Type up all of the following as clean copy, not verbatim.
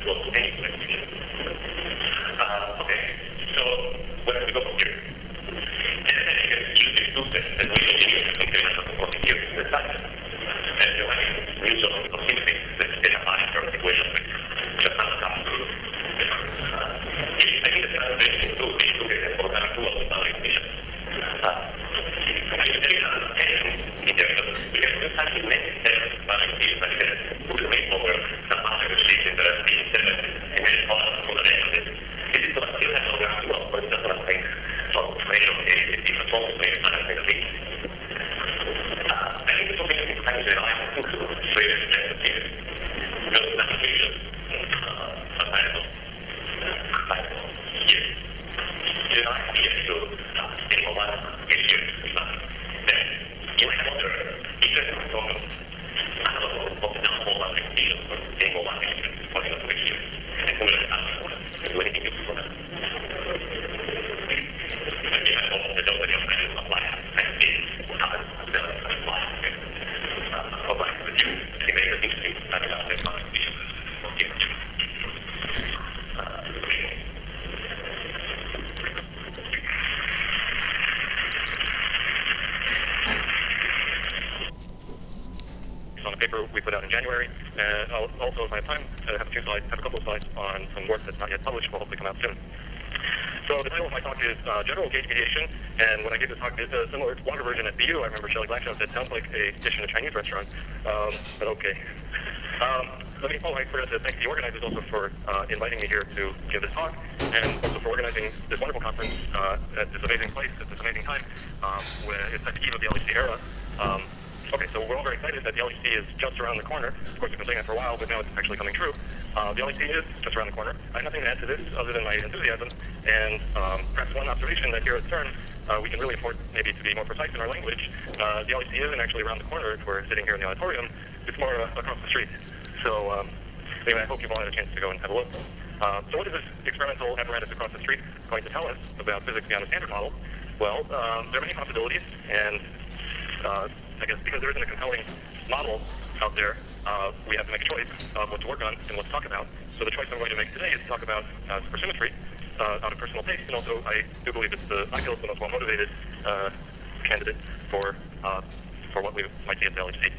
close to any place. Okay, so where do we go from here? And then you can use these two steps and we can use the computation of the working here in the side. And you have use of symmetry that they have high term equation just not come through. I think the best thing to do is to get for that two of the equation. We put out in January, and I'll also, if I have time, have a couple of slides on some work that's not yet published, will hopefully come out soon. So the title of my talk is General Gauge Mediation, and when I gave this talk, it's a similar longer version at BU. I remember Shelley Blackshaw said, sounds like a dish in a Chinese restaurant, but okay. Let me, I forgot to thank the organizers also for inviting me here to give this talk, and also for organizing this wonderful conference at this amazing place, at this amazing time, where it's at the eve of the LHC era. Okay, so we're all very excited that the LHC is just around the corner. Of course, we've been saying that for a while, but now it's actually coming true. The LHC is just around the corner. I have nothing to add to this other than my enthusiasm, and perhaps one observation that here at CERN, we can really afford maybe to be more precise in our language. The LHC isn't actually around the corner if we're sitting here in the auditorium. It's more across the street. So anyway, I hope you've all had a chance to go and have a look. So what is this experimental apparatus across the street going to tell us about physics beyond the Standard Model? Well, there are many possibilities, and I guess because there isn't a compelling model out there, we have to make a choice of what to work on and what to talk about. So the choice I'm going to make today is to talk about supersymmetry out of personal taste, and also I do believe I feel it's the most well-motivated candidate for what we might see at the LHC.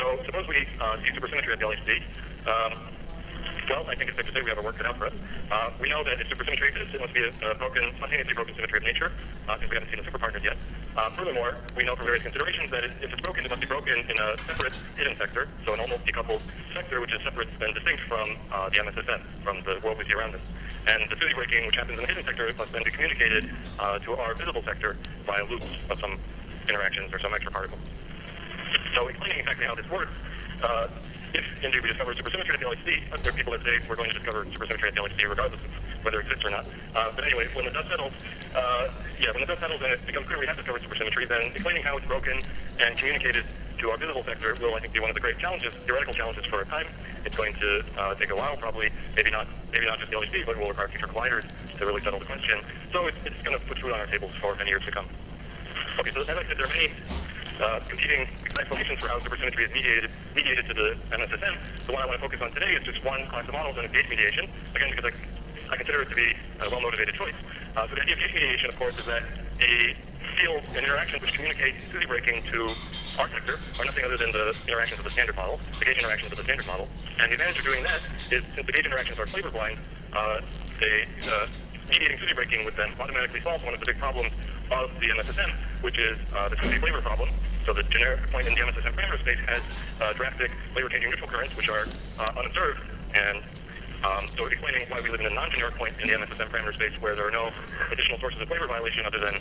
So suppose we see supersymmetry at the LHC. Well, I think it's safe to say we have our work cut out for us. We know that if supersymmetry exists, it must be a spontaneously broken symmetry of nature, since we haven't seen the superpartners yet. Furthermore, we know from various considerations that if it's broken, it must be broken in a separate hidden sector, so an almost decoupled sector, which is separate and distinct from the MSSM, from the world we see around us. And the SUSY breaking, which happens in the hidden sector, must then be communicated to our visible sector via loops of some interactions or some extra particles. So explaining exactly how this works, if indeed we discover supersymmetry at the LHC, there are people that say we're going to discover supersymmetry at the LHC regardless of whether it exists or not. But anyway, when the dust settles, and it becomes clear we have discovered supersymmetry, then explaining how it's broken and communicated to our visible sector will, I think, be one of the great challenges, theoretical challenges for our time. It's going to take a while, probably, maybe not just the LHC, but it will require future colliders to really settle the question. So it's going to put food on our tables for many years to come. Okay, so as I said, there are many competing explanations for how supersymmetry is mediated to the MSSM. The one I want to focus on today is just one class of models and its gauge mediation, again, because I consider it to be a well-motivated choice. So the idea of gauge mediation, of course, is that a field and interactions which communicate SUSY breaking to our sector are nothing other than the interactions of the Standard Model, the gauge interactions of the Standard Model. And the advantage of doing that is, since the gauge interactions are flavor blind, mediating SUSY breaking with them automatically solves one of the big problems of the MSSM, which is the SUSY flavor problem. So the generic point in the MSSM parameter space has drastic flavor-changing neutral currents, which are unobserved. And so explaining why we live in a non-generic point in the MSSM parameter space where there are no additional sources of flavor violation other than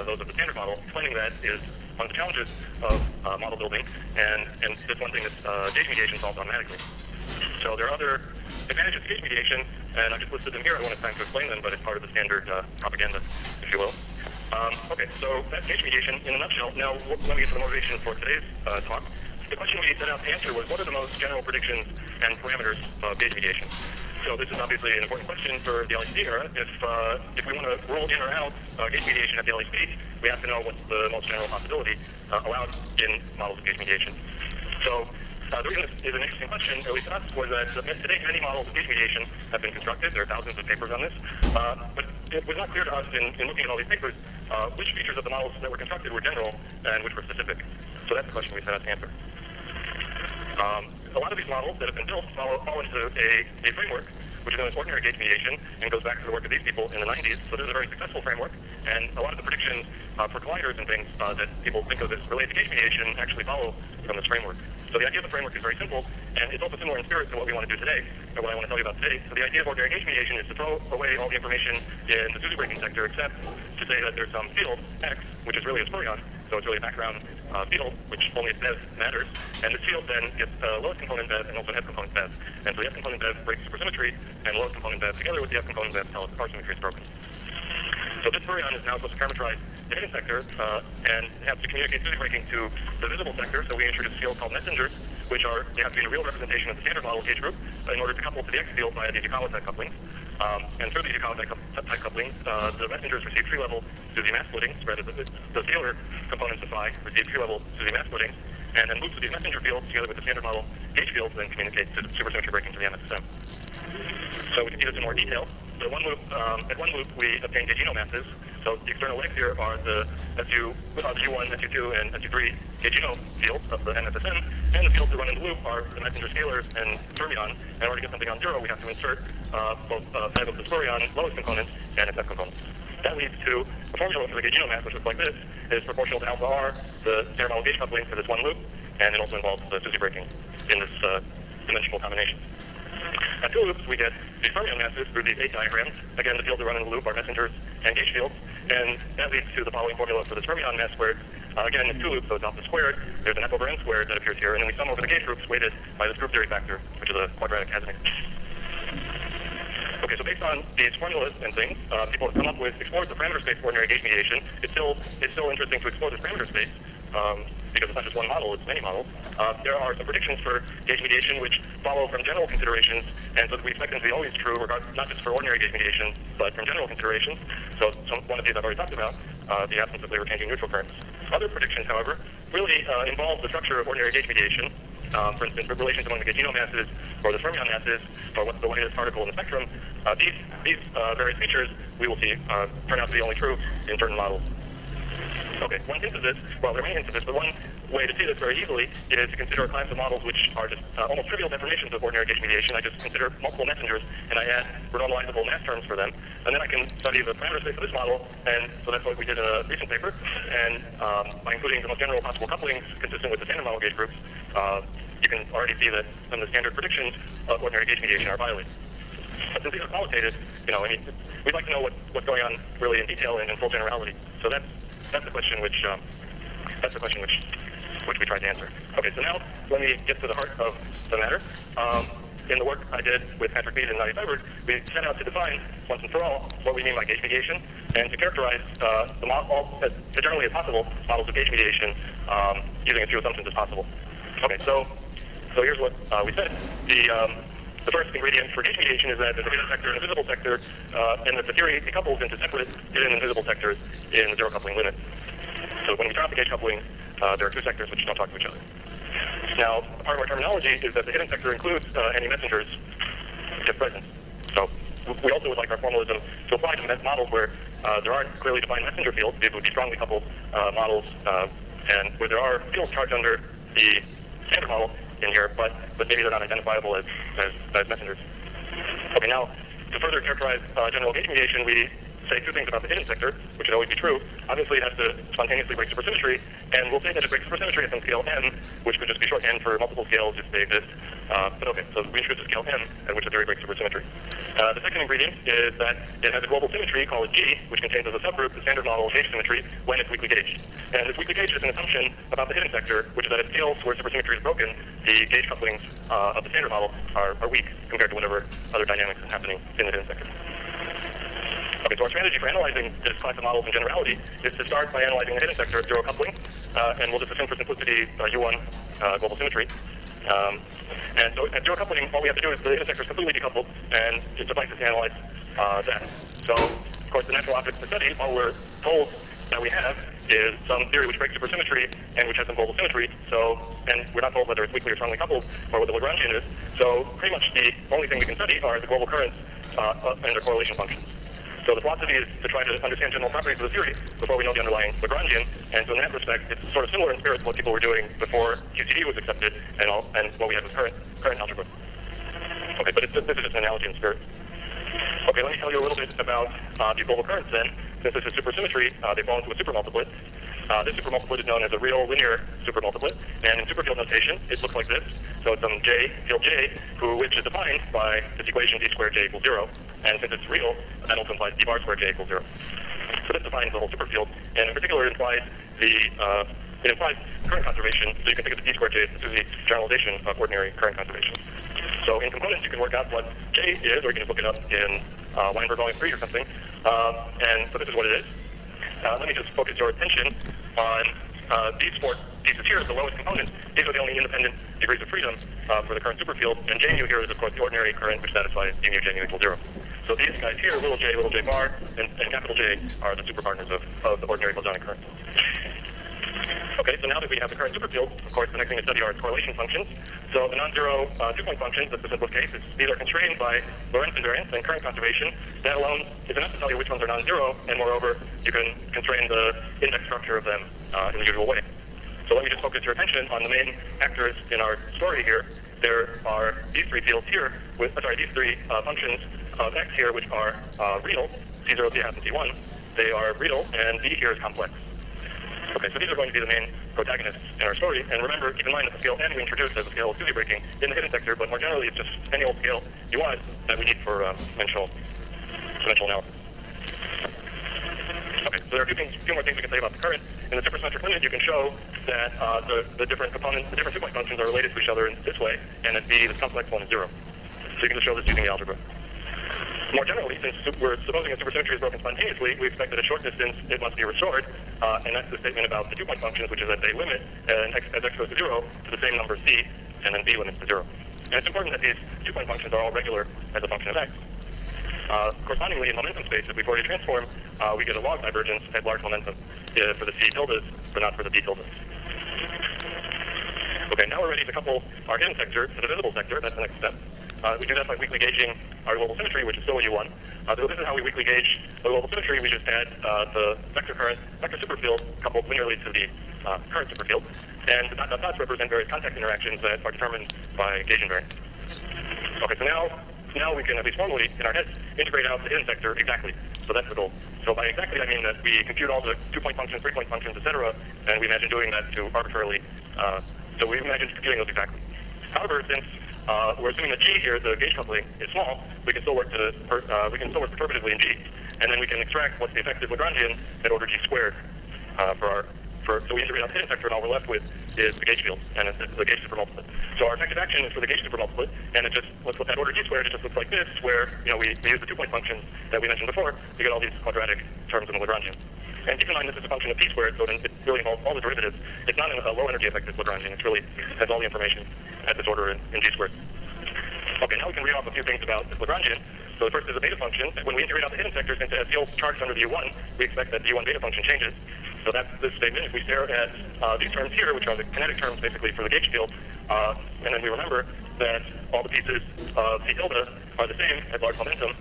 those of the Standard Model, explaining that is one of the challenges of model building, and it's one thing that gauge mediation solves automatically. So there are other advantages to gauge mediation, and I just listed them here. I don't have time to explain them, but it's part of the standard propaganda, if you will. Okay, so that's gauge mediation in a nutshell. Now, let me get to the motivation for today's talk. The question we set out to answer was, what are the most general predictions and parameters of gauge mediation? So this is obviously an important question for the LHC era. If we want to rule in or out gauge mediation at the LHC, we have to know what's the most general possibility allowed in models of gauge mediation. So The reason this is an interesting question, at least to us, was that today many models of gauge mediation have been constructed. There are thousands of papers on this. But it was not clear to us in looking at all these papers which features of the models that were constructed were general and which were specific. So that's the question we set out to answer. A lot of these models that have been built fall into a framework which is known as ordinary gauge mediation and goes back to the work of these people in the 90s. So this is a very successful framework, and a lot of the predictions for colliders and things that people think of as related to gauge mediation actually follow from this framework. So the idea of the framework is very simple, and it's also similar in spirit to what we want to do today, or what I want to tell you about today. So the idea of ordinary gauge mediation is to throw away all the information in the SUSY breaking sector, except to say that there's some field, X, which is really a spurion, so it's really a background field, which only its BEV matters, and this field then gets the lowest component BEV and also an F component BEV. And so the F component BEV breaks supersymmetry, and the lowest component BEV together with the F component BEV tell us the power symmetry is broken. So this spurion is now supposed to parameterize the hidden sector and have to communicate SUSY breaking to the visible sector. So we introduce a field called messengers, which they have to be a real representation of the standard model gauge group in order to couple to the X field via these Yukawa type couplings. And through these Yukawa type couplings, the messengers receive tree-level SUSY mass splitting, whereas the scalar components of phi receive tree-level SUSY mass splitting, and then loops of these messenger fields together with the standard model gauge fields then communicate to supersymmetry breaking to the MSSM. So we can see this in more detail. So at one loop, we obtain gaugino masses. So the external legs here are the U1, SU2, and SU3 gaugino fields of the MSSM, and the fields that run in the loop are the messenger scalars and fermion. And in order to get something on zero, we have to insert both BEV of the spurion, lowest component, and its F component. That leads to a formula for the gaugino mass, which looks like this, is proportional to alpha R, the standard model gauge coupling for this one loop, and it also involves the SUSY breaking in this dimensional combination. At two loops, we get the fermion masses through these 8 diagrams. Again, the fields that run in the loop are messengers and gauge fields, and that leads to the following formula for this fermion mass squared. Again, it's two loops, so it's alpha squared. There's an F over N squared that appears here, and then we sum over the gauge groups weighted by this group theory factor, which is a quadratic Casimir. Okay, so based on these formulas and things, people have come up with, explored the parameter space for ordinary gauge mediation. It's still interesting to explore this parameter space, because it's not just one model, it's many models. There are some predictions for gauge mediation which follow from general considerations, and so we expect them to be always true, not just for ordinary gauge mediation, but from general considerations. So one of these I've already talked about, the absence of Liouvre changing neutral currents. Other predictions, however, really involve the structure of ordinary gauge mediation. For instance, relations among the gaugino masses or the fermion masses, or what's the lightest particle in the spectrum. These various features we will see turn out to be only true in certain models. Okay, one hint of this, well, there are many hints of this, but one way to see this very easily is to consider a class of models which are just almost trivial deformations of ordinary gauge mediation. I just consider multiple messengers, and I add renormalizable mass terms for them, and then I can study the parameter space of this model, and so that's what we did in a recent paper, and by including the most general possible couplings consistent with the standard model gauge groups, you can already see that some of the standard predictions of ordinary gauge mediation are violated. But since these are qualitative, we'd like to know what's going on really in detail and in full generality. So that's the question which we tried to answer. Okay, so now let me get to the heart of the matter. In the work I did with Patrick Mead and Nadia Seiberg, we set out to define once and for all what we mean by gauge mediation and to characterize the model as generally as possible models of gauge mediation using as few assumptions as possible. Okay, so here's what we said. The first ingredient for gauge mediation is that there's a hidden sector and a visible sector, and that the theory decouples into separate hidden and visible sectors in the zero coupling limit. So when we turn off the gauge coupling, there are two sectors which don't talk to each other. Now, part of our terminology is that the hidden sector includes any messengers if present. So we also would like our formalism to apply to models where there aren't clearly defined messenger fields. These would be strongly coupled models, and where there are fields charged under the standard model in here, but maybe they're not identifiable as messengers. Okay, now, to further characterize general gauge mediation, we say two things about the hidden sector, which would always be true. Obviously, it has to spontaneously break supersymmetry, and we'll say that it breaks supersymmetry at some scale n, which could just be shorthand for multiple scales if they exist. But okay, so we introduce a scale n at which the theory breaks supersymmetry. The second ingredient is that it has a global symmetry called G, which contains as a subgroup the standard model gauge symmetry when it's weakly gauged. And this weakly gauged is an assumption about the hidden sector, which is that at scales where supersymmetry is broken, the gauge couplings of the standard model are weak compared to whatever other dynamics is happening in the hidden sector. Okay, so our strategy for analyzing this class of models in generality is to start by analyzing the hidden sector at zero coupling, and we'll just assume for simplicity U1 global symmetry. And so at zero coupling, all we have to do is the hidden sector is completely decoupled, and it suffices to analyze that. So, of course, the natural object to study, all we're told that we have is some theory which breaks supersymmetry and which has some global symmetry. So, and we're not told whether it's weakly or strongly coupled or what the Lagrangian is. So pretty much the only thing we can study are the global currents and their correlation functions. So the philosophy is to try to understand general properties of the theory before we know the underlying Lagrangian. And so in that respect, it's sort of similar in spirit to what people were doing before QCD was accepted and what we had with current algebra. Okay, but this is just an analogy in spirit. Okay, let me tell you a little bit about these global currents then. Since this is supersymmetry, they fall into a supermultiplet. This supermultiplet is known as a real linear supermultiplet, and in superfield notation, it looks like this. So it's some J, field J, which is defined by this equation d squared J equals 0. And since it's real, that also implies d bar squared J equals 0. So this defines the whole superfield, and in particular it implies current conservation. So you can think of the d squared J as the generalization of ordinary current conservation. So in components, you can work out what J is, or you can just look it up in Weinberg volume 3 or something. And so this is what it is. Let me just focus your attention on these four pieces here, the lowest components. These are the only independent degrees of freedom for the current superfield. And J nu here is, of course, the ordinary current which satisfies d mu J nu equals 0. So these guys here, little j bar, and capital J are the superpartners of the ordinary bosonic current. Okay, so now that we have the current superfield, of course, the next thing to study are its correlation functions. So the non-zero 2-point functions, that's the simplest case, these are constrained by Lorentz invariance and current conservation. That alone is enough to tell you which ones are non-zero, and moreover, you can constrain the index structure of them in the usual way. So let me just focus your attention on the main actors in our story here. There are these three fields here, these three functions of x here, which are real, C0, C hat, and C1. They are real, and B here is complex. Okay, so these are going to be the main protagonists in our story. And remember, keep in mind that the scale n we introduced as a scale of SUSY breaking in the hidden sector, but more generally it's just any old scale you want that we need for dimensional analysis. Okay, so there are a few more things we can say about the current. In the supersymmetric limit, you can show that the different components, the different 2-point functions are related to each other in this way, and that B, this complex one, is 0. So you can just show this using the algebra. More generally, since we're supposing that supersymmetry is broken spontaneously, we expect that at short distance it must be restored, and that's the statement about the 2-point functions, which is that they limit as x goes to 0 to the same number c, and then b limits to 0. And it's important that these 2-point functions are all regular as a function of x. Correspondingly, in momentum space, if we Fourier transform, we get a log divergence at large momentum for the c tildes, but not for the b tildes. Okay, now we're ready to couple our hidden sector to the visible sector. That's the next step. We do that by weakly gauging our global symmetry, which is still a U1. So this is how we weakly gauge the global symmetry. We just add the vector superfield coupled linearly to the current superfield. And the dots represent various contact interactions that are determined by gauge invariance. Okay, so now we can, at least formally, in our heads, integrate out the hidden sector exactly. So that's the goal. So by exactly, I mean that we compute all the 2-point functions, 3-point functions, etc., and we imagine doing that to arbitrarily, so we imagine computing those exactly. However, since we're assuming that G here, the gauge coupling, is small, we can still work perturbatively in G, and then we can extract what's the effective Lagrangian at order G squared so we integrate out the hidden sector, and all we're left with is the gauge field, and it's the gauge supermultiplet. So our effective action is for the gauge supermultiplet, and at order G squared, it just looks like this, where we use the 2-point functions that we mentioned before to get all these quadratic terms in the Lagrangian. And keep in mind this is a function of p squared, so it really involves all the derivatives. It's not a low energy effective Lagrangian. It really has all the information at this order in G squared. Okay, now we can read off a few things about this Lagrangian. So the first is a beta function. When we integrate out the hidden sector, since it has fields charged under the U1, we expect that the U1 beta function changes. So that's this statement. If we stare at these terms here, which are the kinetic terms basically for the gauge field, and then we remember that all the pieces of C tilde are the same at large momentum,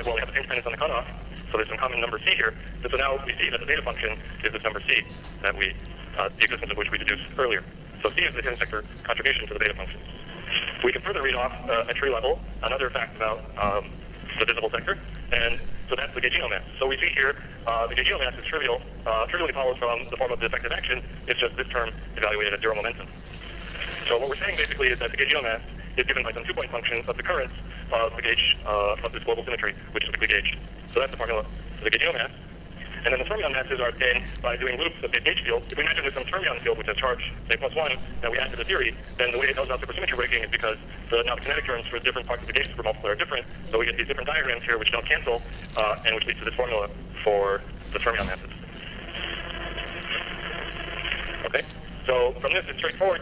well, we have the same dependence on the cutoff, so there's some common number C here. And so now we see that the beta function is this number C, that the existence of which we deduced earlier. So C is the hidden sector contribution to the beta function. We can further read off at tree level another fact about the visible sector, and so that's the gaugino mass. So we see here the gaugino mass is trivially follows from the form of the effective action. It's just this term evaluated at 0 momentum. So what we're saying basically is that the gaugino mass is given by some 2-point function of the currents of the gauge of this global symmetry, which is weakly gauged. So that's the formula for the gaugino mass. And then the fermion masses are obtained by doing loops of the gauge field. If we imagine there's some fermion field which has charge, say, +1, that we add to the theory, then the way it knows about supersymmetry breaking is because now the kinetic terms for different parts of the gauge supermultiplet are different. So we get these different diagrams here which don't cancel, and which leads to this formula for the fermion masses. Okay, so from this it's straightforward.